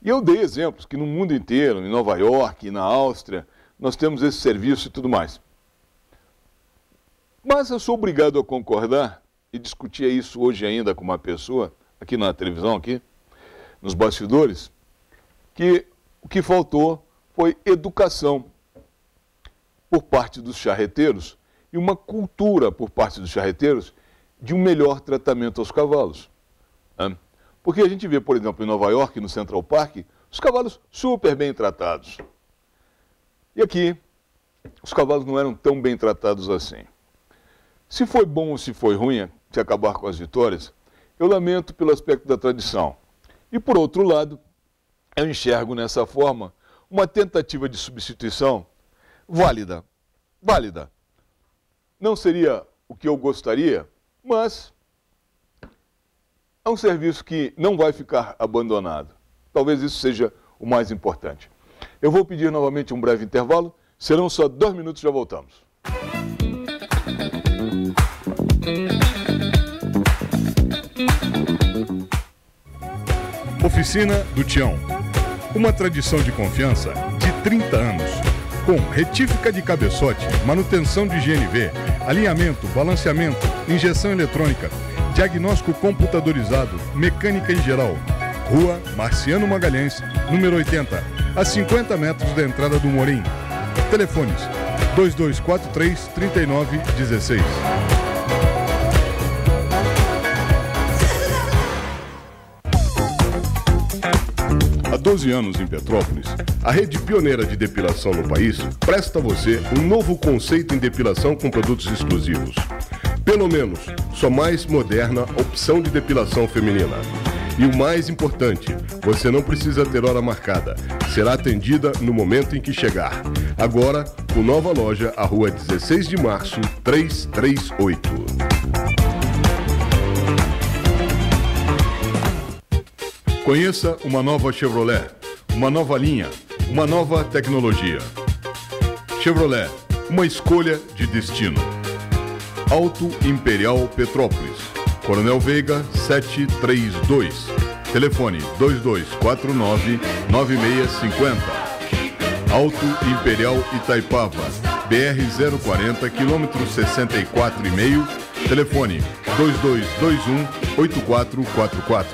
E eu dei exemplos que no mundo inteiro, em Nova York, na Áustria, nós temos esse serviço e tudo mais. Mas eu sou obrigado a concordar, e discutia isso hoje ainda com uma pessoa, aqui na televisão, aqui, nos bastidores, que o que faltou foi educação por parte dos charreteiros e uma cultura por parte dos charreteiros de um melhor tratamento aos cavalos. Porque a gente vê, por exemplo, em Nova York, no Central Park, os cavalos super bem tratados. E aqui, os cavalos não eram tão bem tratados assim. Se foi bom ou se foi ruim se acabar com as vitórias, eu lamento pelo aspecto da tradição. E, por outro lado, eu enxergo nessa forma uma tentativa de substituição válida. Não seria o que eu gostaria, mas é um serviço que não vai ficar abandonado. Talvez isso seja o mais importante. Eu vou pedir novamente um breve intervalo, serão só 2 minutos, já voltamos. Oficina do Tião. Uma tradição de confiança de 30 anos. com retífica de cabeçote, manutenção de GNV, alinhamento, balanceamento, injeção eletrônica, diagnóstico computadorizado, mecânica em geral. Rua Marciano Magalhães, número 80, a 50 metros da entrada do Morim. Telefones 2243-3916. Há 12 anos em Petrópolis, a rede pioneira de depilação no país presta a você um novo conceito em depilação com produtos exclusivos. Pelo menos, sua mais moderna opção de depilação feminina. E o mais importante, você não precisa ter hora marcada. Será atendida no momento em que chegar. Agora, com nova loja, à rua 16 de março, 338. Conheça uma nova Chevrolet, uma nova linha, uma nova tecnologia. Chevrolet, uma escolha de destino. Auto Imperial Petrópolis, Coronel Veiga 732, telefone 2249-9650. Auto Imperial Itaipava, BR-040, quilômetro 64,5, telefone 2221-8444.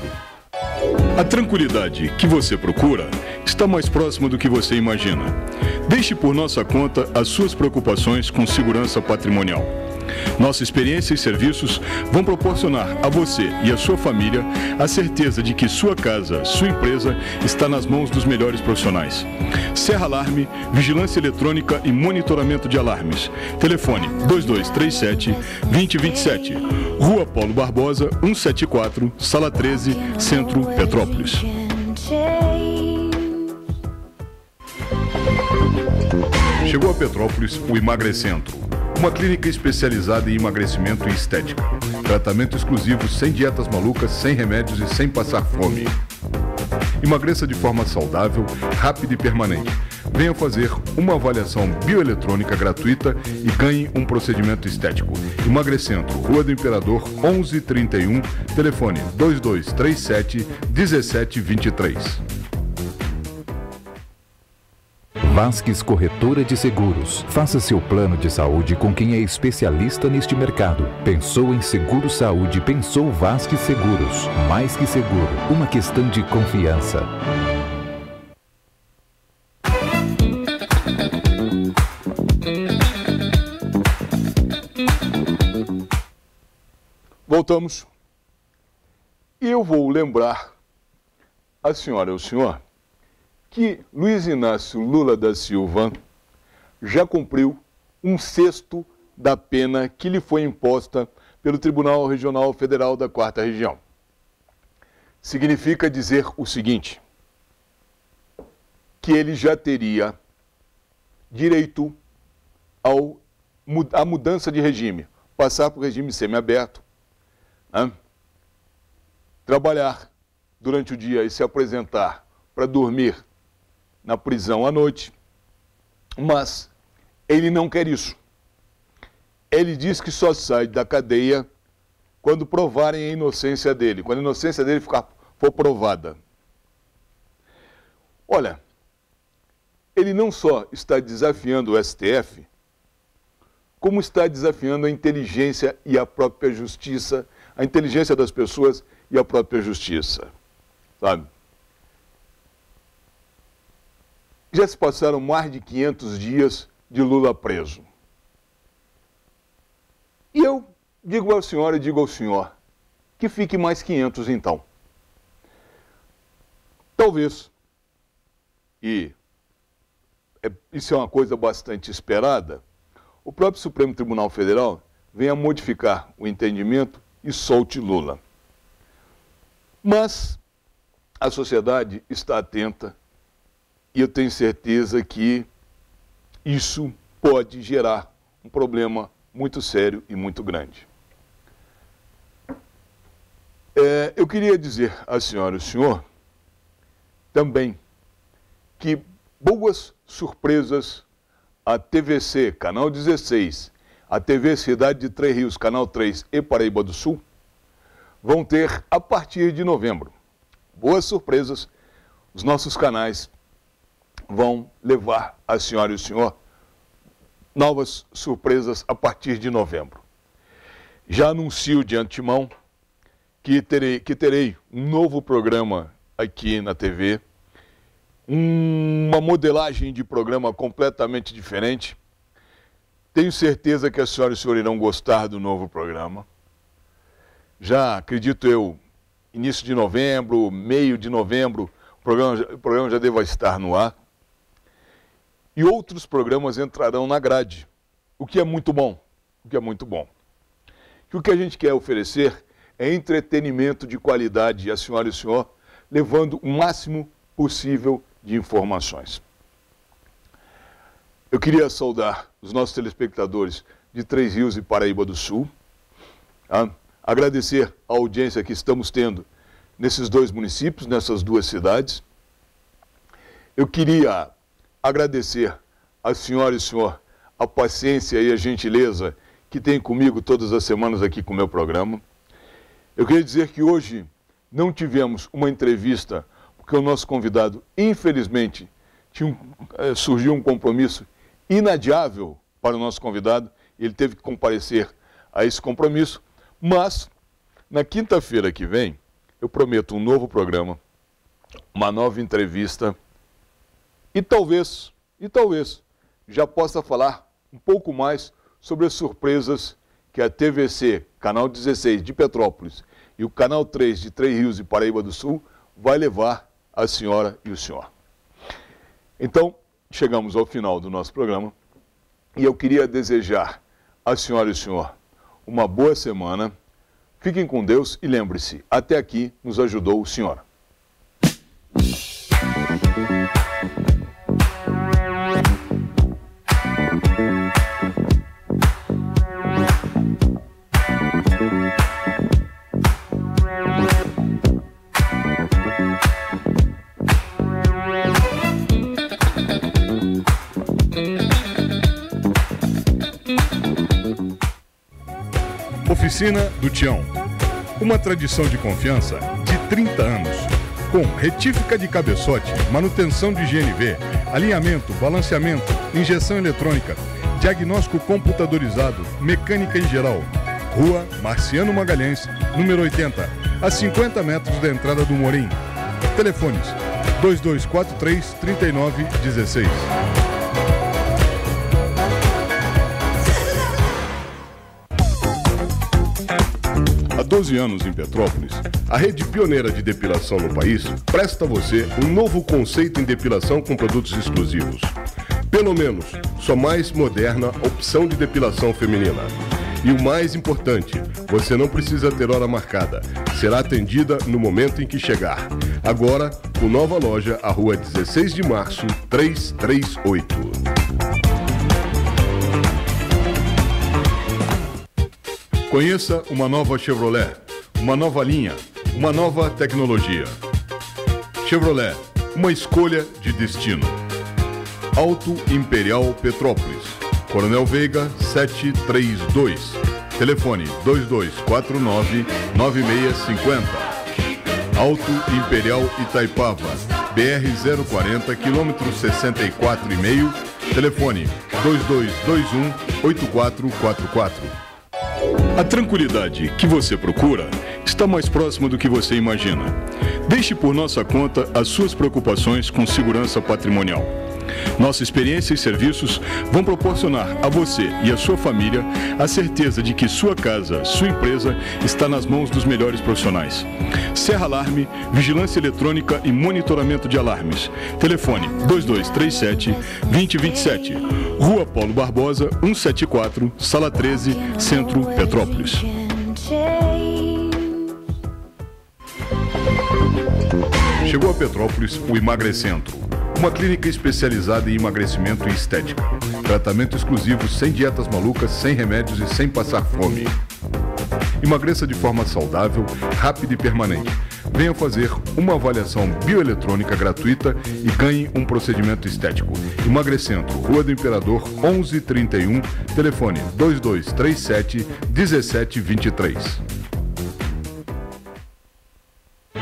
A tranquilidade que você procura está mais próxima do que você imagina. Deixe por nossa conta as suas preocupações com segurança patrimonial. Nossa experiência e serviços vão proporcionar a você e a sua família a certeza de que sua casa, sua empresa está nas mãos dos melhores profissionais. Serra Alarme, vigilância eletrônica e monitoramento de alarmes. Telefone 2237-2027. Rua Paulo Barbosa, 174, Sala 13, Centro, Petrópolis. Chegou a Petrópolis o Emagrecentro. Uma clínica especializada em emagrecimento e estética. Tratamento exclusivo, sem dietas malucas, sem remédios e sem passar fome. Emagreça de forma saudável, rápida e permanente. Venha fazer uma avaliação bioeletrônica gratuita e ganhe um procedimento estético. Emagrecentro, Rua do Imperador, 1131, telefone 2237-1723. Vasques Corretora de Seguros. Faça seu plano de saúde com quem é especialista neste mercado. Pensou em seguro saúde, pensou Vasques Seguros. Mais que seguro, uma questão de confiança. Voltamos. E eu vou lembrar a senhora e o senhor que Luiz Inácio Lula da Silva já cumpriu 1/6 da pena que lhe foi imposta pelo Tribunal Regional Federal da 4ª Região. Significa dizer o seguinte, que ele já teria direito à mudança de regime, passar para o regime semiaberto, né? Trabalhar durante o dia e se apresentar para dormir na prisão à noite, mas ele não quer isso. Ele diz que só sai da cadeia quando provarem a inocência dele, quando a inocência dele for provada. Olha, ele não só está desafiando o STF, como está desafiando a inteligência e a própria justiça, a inteligência das pessoas e a própria justiça, sabe? Já se passaram mais de 500 dias de Lula preso. E eu digo à senhora e digo ao senhor que fique mais 500 então. Talvez, e isso é uma coisa bastante esperada, o próprio Supremo Tribunal Federal venha modificar o entendimento e solte Lula. Mas a sociedade está atenta e eu tenho certeza que isso pode gerar um problema muito sério e muito grande. Eu queria dizer à senhora e ao senhor também que boas surpresas a TVC, Canal 16, a TV Cidade de Três Rios, Canal 3 e Paraíba do Sul, vão ter a partir de novembro. Boas surpresas, os nossos canais vão levar a senhora e o senhor novas surpresas a partir de novembro. Já anuncio de antemão que terei um novo programa aqui na TV, uma modelagem de programa completamente diferente. Tenho certeza que a senhora e o senhor irão gostar do novo programa. Já, acredito eu, início de novembro, meio de novembro, o programa já deva estar no ar. E outros programas entrarão na grade, o que é muito bom, Que o que a gente quer oferecer é entretenimento de qualidade, a senhora e o senhor, levando o máximo possível de informações. Eu queria saudar os nossos telespectadores de Três Rios e Paraíba do Sul, agradecer a audiência que estamos tendo nesses dois municípios, nessas duas cidades. Eu queria agradecer a senhora e o senhor a paciência e a gentileza que tem comigo todas as semanas aqui com o meu programa. Eu queria dizer que hoje não tivemos uma entrevista, porque o nosso convidado, infelizmente, surgiu um compromisso inadiável para o nosso convidado, e ele teve que comparecer a esse compromisso, mas na quinta-feira que vem, eu prometo um novo programa, uma nova entrevista, e talvez já possa falar um pouco mais sobre as surpresas que a TVC, Canal 16 de Petrópolis e o Canal 3 de Três Rios e Paraíba do Sul vai levar a senhora e o senhor. Então, chegamos ao final do nosso programa e eu queria desejar à senhora e o senhor uma boa semana. Fiquem com Deus e lembre-se, até aqui nos ajudou o senhor. Oficina do Tião. Uma tradição de confiança de 30 anos. Com retífica de cabeçote, manutenção de GNV, alinhamento, balanceamento, injeção eletrônica, diagnóstico computadorizado, mecânica em geral. Rua Marciano Magalhães, número 80, a 50 metros da entrada do Morim. Telefones 2243-3916. Há 12 anos em Petrópolis, a rede pioneira de depilação no país presta a você um novo conceito em depilação com produtos exclusivos. Pelo menos, sua mais moderna opção de depilação feminina. E o mais importante, você não precisa ter hora marcada. Será atendida no momento em que chegar. Agora, com nova loja, a rua 16 de março, 338. Conheça uma nova Chevrolet, uma nova linha, uma nova tecnologia. Chevrolet, uma escolha de destino. Auto Imperial Petrópolis, Coronel Veiga 732, telefone 2249-9650. Auto Imperial Itaipava, BR 040, quilômetro 64,5, telefone 2221-8444. A tranquilidade que você procura está mais próxima do que você imagina. Deixe por nossa conta as suas preocupações com segurança patrimonial. Nossa experiência e serviços vão proporcionar a você e a sua família a certeza de que sua casa, sua empresa está nas mãos dos melhores profissionais. Serra Alarme, vigilância eletrônica e monitoramento de alarmes. Telefone 2237-2027. Rua Paulo Barbosa, 174, Sala 13, Centro, Petrópolis. Chegou a Petrópolis o Emagrecentro, uma clínica especializada em emagrecimento e estética. Tratamento exclusivo, sem dietas malucas, sem remédios e sem passar fome. Emagreça de forma saudável, rápida e permanente. Venha fazer uma avaliação bioeletrônica gratuita e ganhe um procedimento estético. Emagrecentro, Rua do Imperador, 1131, telefone 2237-1723.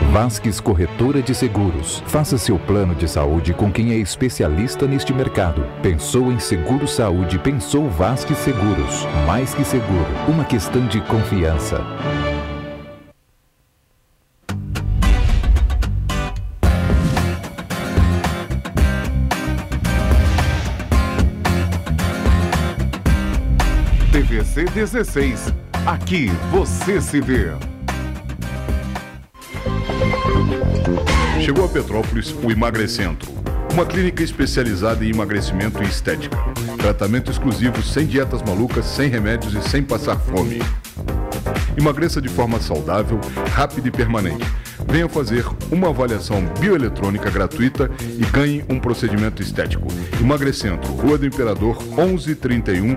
Vasques Corretora de Seguros. Faça seu plano de saúde com quem é especialista neste mercado. Pensou em seguro saúde, pensou Vasques Seguros. Mais que seguro, uma questão de confiança. TVC 16. Aqui você se vê. Chegou a Petrópolis o Emagrecentro, uma clínica especializada em emagrecimento e estética. Tratamento exclusivo, sem dietas malucas, sem remédios e sem passar fome. Emagreça de forma saudável, rápida e permanente. Venha fazer uma avaliação bioeletrônica gratuita e ganhe um procedimento estético. Emagrecentro, Rua do Imperador, 1131.